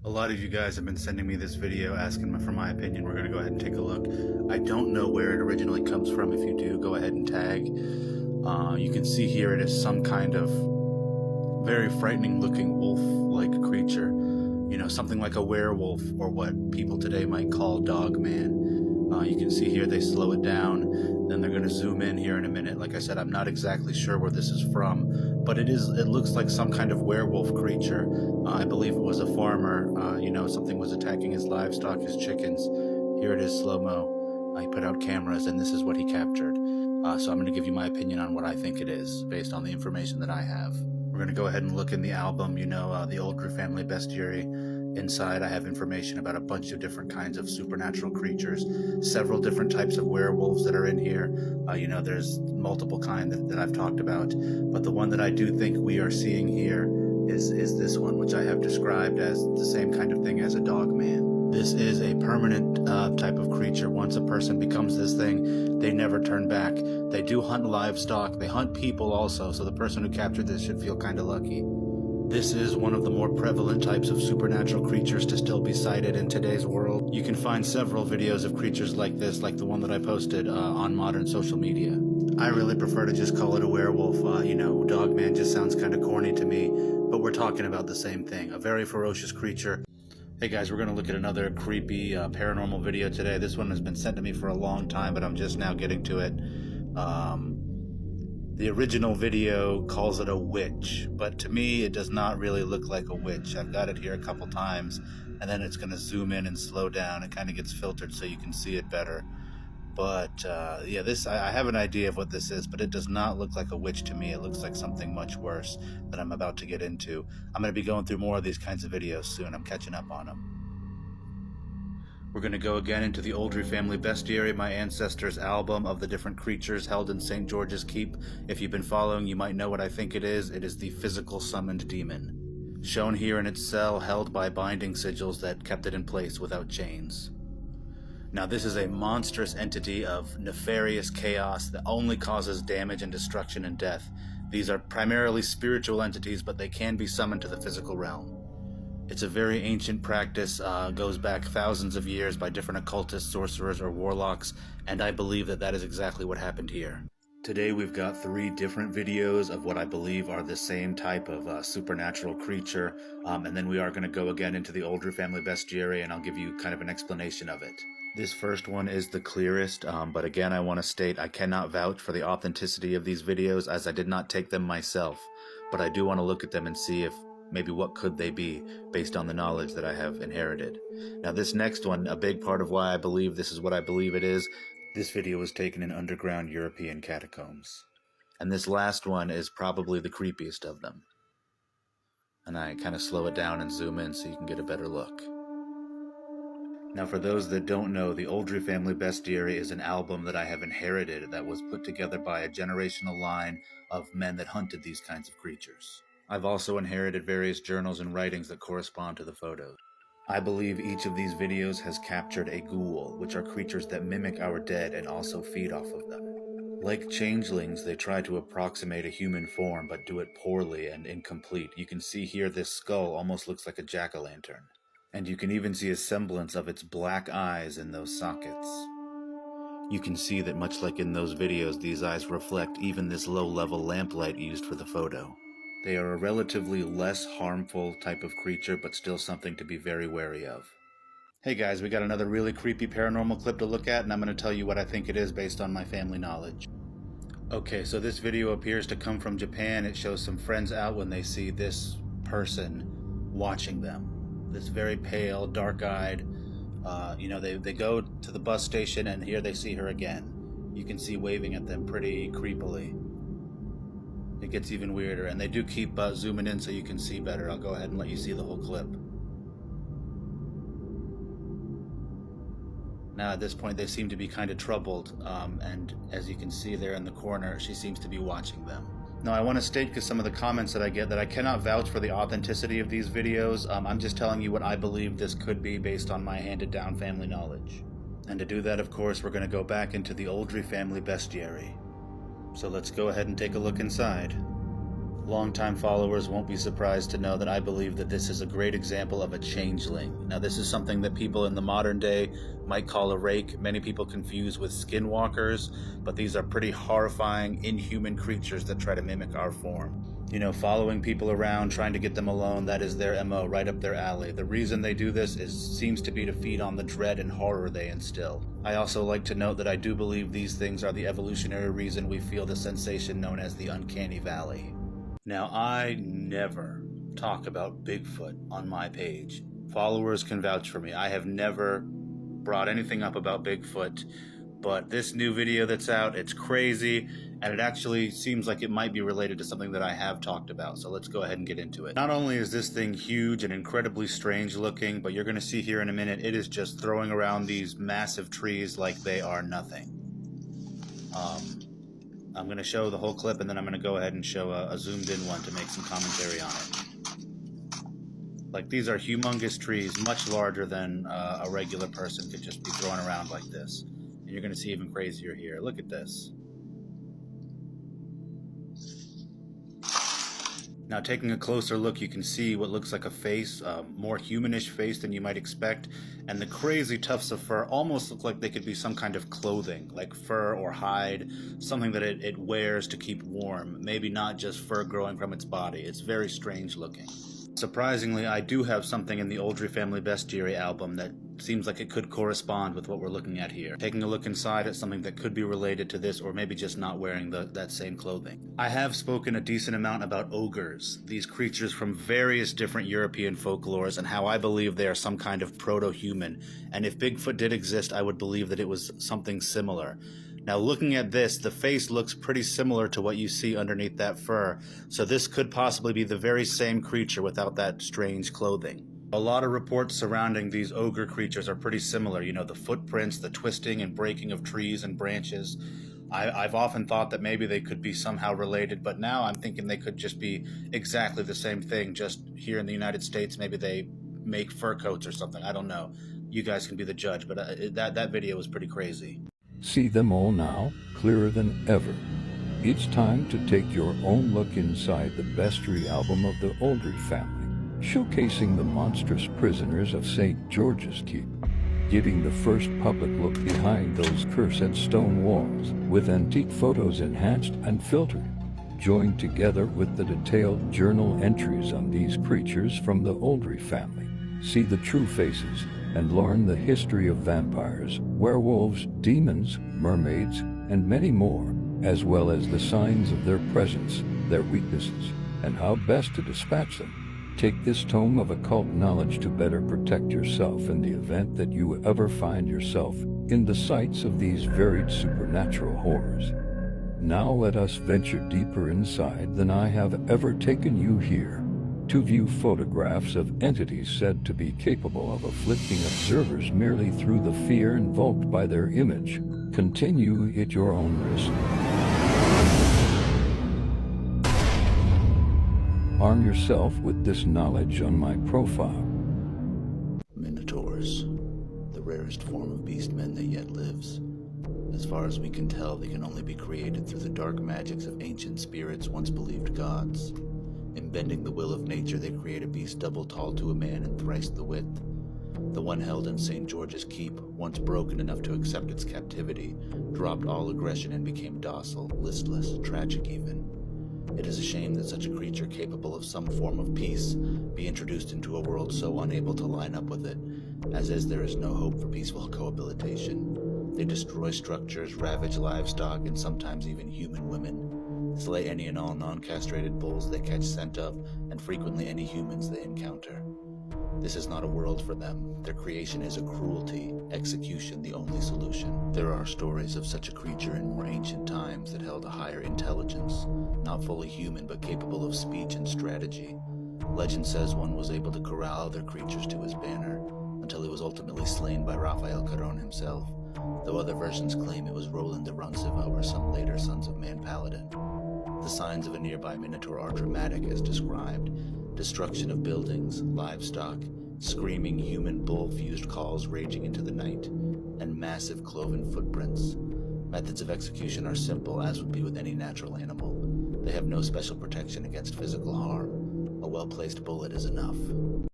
A lot of you guys have been sending me this video asking for my opinion. We're going to go ahead and take a look. I don't know where it originally comes from. If you do, go ahead and tag. You can see here it is some kind of very frightening looking wolf-like creature. You know, something like a werewolf or what people today might call dogman. You can see here they slow it down, then they're going to zoom in here in a minute. Like I said, I'm not exactly sure where this is from, but it looks like some kind of werewolf creature. I believe it was a farmer. Something was attacking his livestock, his chickens. Here it is, slow-mo. He put out cameras, and this is what he captured. So I'm going to give you my opinion on what I think it is, based on the information that I have. We're going to go ahead and look in the album, the Oldrey Family Bestiary. Inside, I have information about a bunch of different kinds of supernatural creatures, several different types of werewolves that are in here. There's multiple kinds that I've talked about, but the one that I do think we are seeing here is this one, which I have described as the same kind of thing as a dogman. This is a permanent type of creature. Once a person becomes this thing, they never turn back. They do hunt livestock. They hunt people also, so the person who captured this should feel kind of lucky. This is one of the more prevalent types of supernatural creatures to still be sighted in today's world. You can find several videos of creatures like this, like the one that I posted on modern social media. I really prefer to just call it a werewolf. Dogman just sounds kind of corny to me, but we're talking about the same thing. A very ferocious creature. Hey guys, we're going to look at another creepy paranormal video today. This one has been sent to me for a long time, but I'm just now getting to it. The original video calls it a witch, but to me it does not really look like a witch. I've got it here a couple times, and then it's going to zoom in and slow down. It kind of gets filtered so you can see it better. But I have an idea of what this is, but it does not look like a witch to me. It looks like something much worse that I'm about to get into. I'm going to be going through more of these kinds of videos soon. I'm catching up on them. We're going to go again into the Oldrey Family Bestiary, my ancestors' album of the different creatures held in St. George's Keep. If you've been following, you might know what I think it is. It is the physical summoned demon, shown here in its cell, held by binding sigils that kept it in place without chains. Now, this is a monstrous entity of nefarious chaos that only causes damage and destruction and death. These are primarily spiritual entities, but they can be summoned to the physical realm. It's a very ancient practice, goes back thousands of years by different occultists, sorcerers, or warlocks, and I believe that is exactly what happened here. Today we've got 3 different videos of what I believe are the same type of supernatural creature, and then we are going to go again into the Oldrey Family Bestiary, and I'll give you kind of an explanation of it. This first one is the clearest, but again I want to state I cannot vouch for the authenticity of these videos as I did not take them myself, but I do want to look at them and see if maybe what could they be based on the knowledge that I have inherited. Now this next one, a big part of why I believe this is what I believe it is, this video was taken in underground European catacombs. And this last one is probably the creepiest of them. And I kind of slow it down and zoom in so you can get a better look. Now for those that don't know, the Oldrey Family Bestiary is an album that I have inherited that was put together by a generational line of men that hunted these kinds of creatures. I've also inherited various journals and writings that correspond to the photos. I believe each of these videos has captured a ghoul, which are creatures that mimic our dead and also feed off of them. Like changelings, they try to approximate a human form, but do it poorly and incomplete. You can see here this skull almost looks like a jack-o'-lantern. And you can even see a semblance of its black eyes in those sockets. You can see that much like in those videos, these eyes reflect even this low-level lamplight used for the photo. They are a relatively less harmful type of creature, but still something to be very wary of. Hey guys, we got another really creepy paranormal clip to look at, and I'm going to tell you what I think it is based on my family knowledge. Okay, so this video appears to come from Japan. It shows some friends out when they see this person watching them. This very pale, dark-eyed, they go to the bus station, and here they see her again. You can see waving at them pretty creepily. It gets even weirder, and they do keep zooming in so you can see better. I'll go ahead and let you see the whole clip. Now at this point they seem to be kind of troubled, and as you can see there in the corner, she seems to be watching them. Now I want to state, because some of the comments that I get, that I cannot vouch for the authenticity of these videos. I'm just telling you what I believe this could be based on my handed down family knowledge. And to do that, of course, we're going to go back into the Oldrey Family Bestiary. So let's go ahead and take a look inside. Longtime followers won't be surprised to know that I believe that this is a great example of a changeling. Now, this is something that people in the modern day might call a rake. Many people confuse with skinwalkers, but these are pretty horrifying, inhuman creatures that try to mimic our form. You know, following people around, trying to get them alone, that is their MO, right up their alley. The reason they do this seems to be to feed on the dread and horror they instill. I also like to note that I do believe these things are the evolutionary reason we feel the sensation known as the uncanny valley. Now, I never talk about Bigfoot on my page. Followers can vouch for me. I have never brought anything up about Bigfoot, but this new video that's out, it's crazy, and it actually seems like it might be related to something that I have talked about, so let's go ahead and get into it. Not only is this thing huge and incredibly strange looking, but you're going to see here in a minute, it is just throwing around these massive trees like they are nothing. I'm going to show the whole clip, and then I'm going to go ahead and show a zoomed in one to make some commentary on it. Like, these are humongous trees, much larger than a regular person could just be throwing around like this. And you're going to see even crazier here. Look at this. Now, taking a closer look, you can see what looks like a face, more humanish face than you might expect, and the crazy tufts of fur almost look like they could be some kind of clothing, like fur or hide, something that it wears to keep warm, maybe not just fur growing from its body. It's very strange looking. Surprisingly, I do have something in the Oldrey Family Bestiary album that seems like it could correspond with what we're looking at here. Taking a look inside at something that could be related to this, or maybe just not wearing that same clothing. I have spoken a decent amount about ogres, these creatures from various different European folklores, and how I believe they are some kind of proto-human, and if Bigfoot did exist, I would believe that it was something similar. Now, looking at this, the face looks pretty similar to what you see underneath that fur, so this could possibly be the very same creature without that strange clothing. A lot of reports surrounding these ogre creatures are pretty similar. You know, the footprints, the twisting and breaking of trees and branches. I've often thought that maybe they could be somehow related, but now I'm thinking they could just be exactly the same thing, just here in the United States, maybe they make fur coats or something. I don't know. You guys can be the judge, but that video was pretty crazy. See them all now, clearer than ever. It's time to take your own look inside the bestiary album of the Oldrey family, showcasing the monstrous prisoners of St. George's Keep, giving the first public look behind those cursed stone walls, with antique photos enhanced and filtered, joined together with the detailed journal entries on these creatures from the Oldrey family. See the true faces and learn the history of vampires, werewolves, demons, mermaids, and many more, as well as the signs of their presence, their weaknesses, and how best to dispatch them. Take this tome of occult knowledge to better protect yourself in the event that you ever find yourself in the sights of these varied supernatural horrors. Now let us venture deeper inside than I have ever taken you here, to view photographs of entities said to be capable of afflicting observers merely through the fear invoked by their image. Continue at your own risk. Arm yourself with this knowledge on my profile. Minotaurs, the rarest form of beastmen that yet lives. As far as we can tell, they can only be created through the dark magics of ancient spirits once believed gods. In bending the will of nature, they create a beast double tall to a man and thrice the width. The one held in St. George's Keep, once broken enough to accept its captivity, dropped all aggression and became docile, listless, tragic even. It is a shame that such a creature capable of some form of peace be introduced into a world so unable to line up with it, as is there is no hope for peaceful cohabitation. They destroy structures, ravage livestock, and sometimes even human women. Slay any and all non-castrated bulls they catch scent of, and frequently any humans they encounter. This is not a world for them. Their creation is a cruelty, execution the only solution. There are stories of such a creature in more ancient times that held a higher intelligence, not fully human but capable of speech and strategy. Legend says one was able to corral other creatures to his banner, until he was ultimately slain by Raphael Caron himself, though other versions claim it was Roland de Roncesvalles or some later Sons of Man paladin. The signs of a nearby Minotaur are dramatic as described. Destruction of buildings, livestock, screaming human bull-fused calls raging into the night, and massive cloven footprints. Methods of execution are simple, as would be with any natural animal. They have no special protection against physical harm. A well-placed bullet is enough.